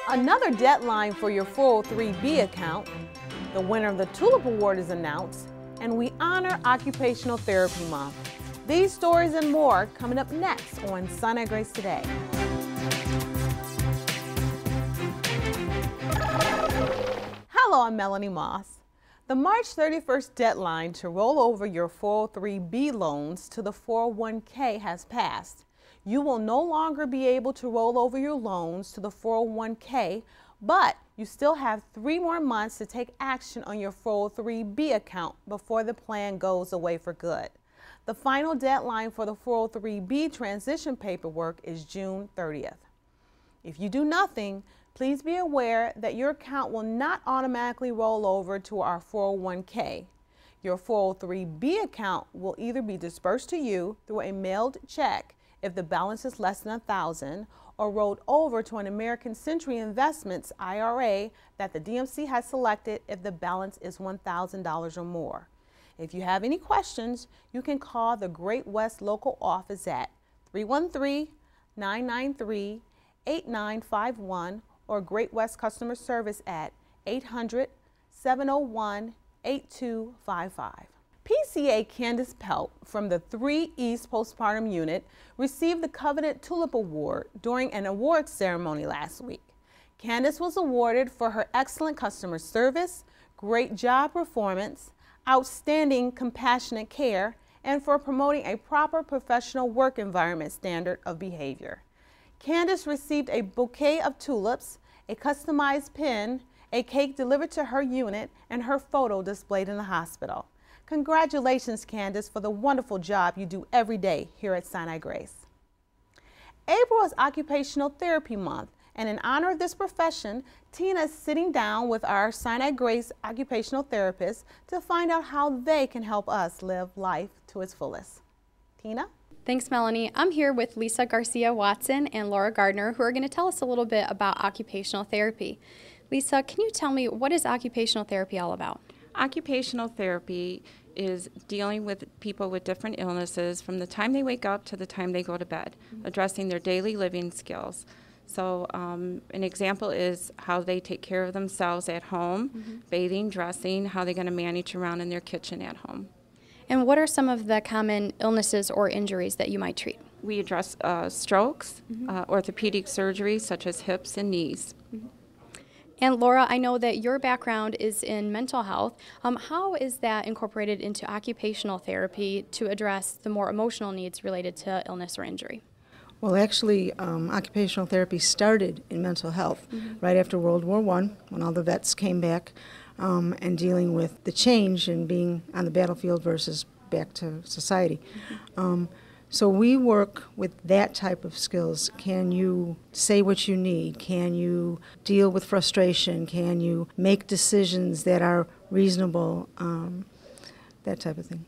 Another deadline for your 403B account. The winner of the Tulip Award is announced, and we honor Occupational Therapy Month. These stories and more coming up next on Sinai-Grace Today. Hello, I'm Melanie Moss. The March 31st deadline to roll over your 403B loans to the 401k has passed. You will no longer be able to roll over your loans to the 401k, but you still have 3 more months to take action on your 403B account before the plan goes away for good. The final deadline for the 403B transition paperwork is June 30th. If you do nothing, please be aware that your account will not automatically roll over to our 401k. Your 403B account will either be dispersed to you through a mailed check if the balance is less than $1,000, or rolled over to an American Century Investments IRA that the DMC has selected if the balance is $1,000 or more. If you have any questions, you can call the Great West local office at 313-993-8951 or Great West Customer Service at 800-701-8255. PCA Candace Pelt from the 3 East Postpartum Unit received the coveted Tulip Award during an awards ceremony last week. Candace was awarded for her excellent customer service, great job performance, outstanding compassionate care, and for promoting a proper professional work environment standard of behavior. Candace received a bouquet of tulips, a customized pin, a cake delivered to her unit, and her photo displayed in the hospital. Congratulations, Candace, for the wonderful job you do every day here at Sinai-Grace. April is Occupational Therapy Month, and in honor of this profession, Tina is sitting down with our Sinai-Grace occupational therapists to find out how they can help us live life to its fullest. Tina? Thanks, Melanie. I'm here with Lisa Garcia-Watson and Laura Gardner, who are going to tell us a little bit about occupational therapy. Lisa, can you tell me, what is occupational therapy all about? Occupational therapy is dealing with people with different illnesses from the time they wake up to the time they go to bed, addressing their daily living skills. So an example is how they take care of themselves at home, bathing, dressing, how they're going to manage around in their kitchen at home. And what are some of the common illnesses or injuries that you might treat? We address strokes, orthopedic surgery such as hips and knees. And Laura, I know that your background is in mental health. How is that incorporated into occupational therapy to address the more emotional needs related to illness or injury? Well, actually, occupational therapy started in mental health right after World War I, when all the vets came back and dealing with the change in being on the battlefield versus back to society. So we work with that type of skills. Can you say what you need? Can you deal with frustration? Can you make decisions that are reasonable? That type of thing.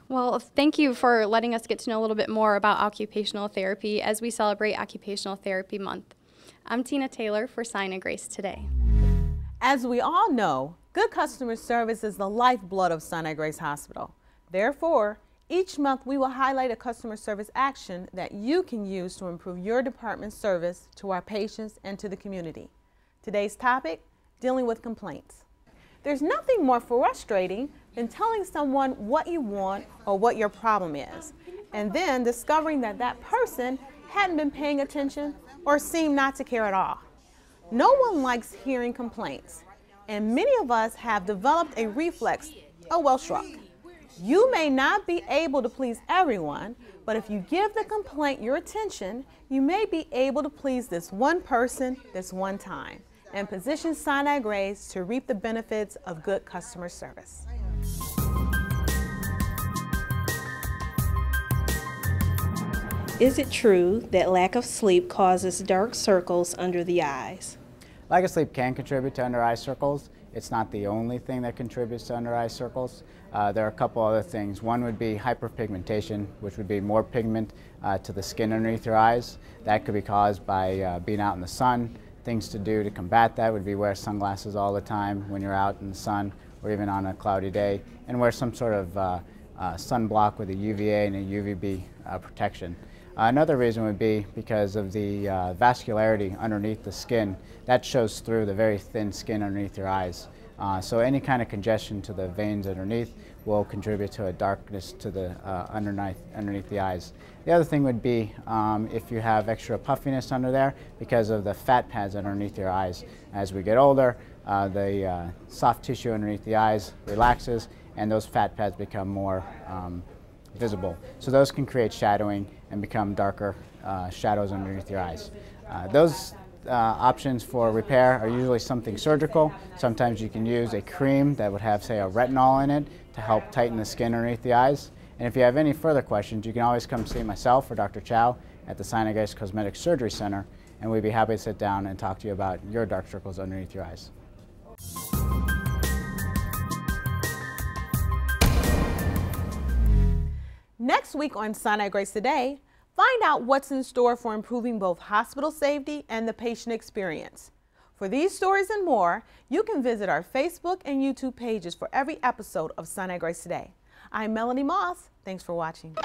Well, thank you for letting us get to know a little bit more about occupational therapy as we celebrate Occupational Therapy Month. I'm Tina Taylor for Sinai-Grace Today. As we all know, good customer service is the lifeblood of Sinai-Grace Hospital. Therefore, each month we will highlight a customer service action that you can use to improve your department's service to our patients and to the community. Today's topic, dealing with complaints. There's nothing more frustrating than telling someone what you want or what your problem is, and then discovering that that person hadn't been paying attention or seemed not to care at all. No one likes hearing complaints, and many of us have developed a reflex, oh well, shrug. You may not be able to please everyone, but if you give the complaint your attention, you may be able to please this one person this one time and position Sinai-Grace to reap the benefits of good customer service. Is it true that lack of sleep causes dark circles under the eyes? Lack of sleep can contribute to under eye circles. It's not the only thing that contributes to under eye circles. There are a couple other things. One would be hyperpigmentation, which would be more pigment to the skin underneath your eyes. That could be caused by being out in the sun. Things to do to combat that would be wear sunglasses all the time when you're out in the sun or even on a cloudy day, and wear some sort of sunblock with a UVA and a UVB protection. Another reason would be because of the vascularity underneath the skin. That shows through the very thin skin underneath your eyes. So any kind of congestion to the veins underneath will contribute to a darkness to the underneath the eyes. The other thing would be if you have extra puffiness under there because of the fat pads underneath your eyes. As we get older, the soft tissue underneath the eyes relaxes and those fat pads become more visible. So those can create shadowing and become darker shadows underneath your eyes. Those options for repair are usually something surgical. Sometimes you can use a cream that would have, say, a retinol in it to help tighten the skin underneath the eyes. And if you have any further questions, you can always come see myself or Dr. Chow at the Sinai-Grace Cosmetic Surgery Center, and we'd be happy to sit down and talk to you about your dark circles underneath your eyes. Next week on Sinai-Grace Today, find out what's in store for improving both hospital safety and the patient experience. For these stories and more, you can visit our Facebook and YouTube pages for every episode of Sinai-Grace Today. I'm Melanie Moss. Thanks for watching.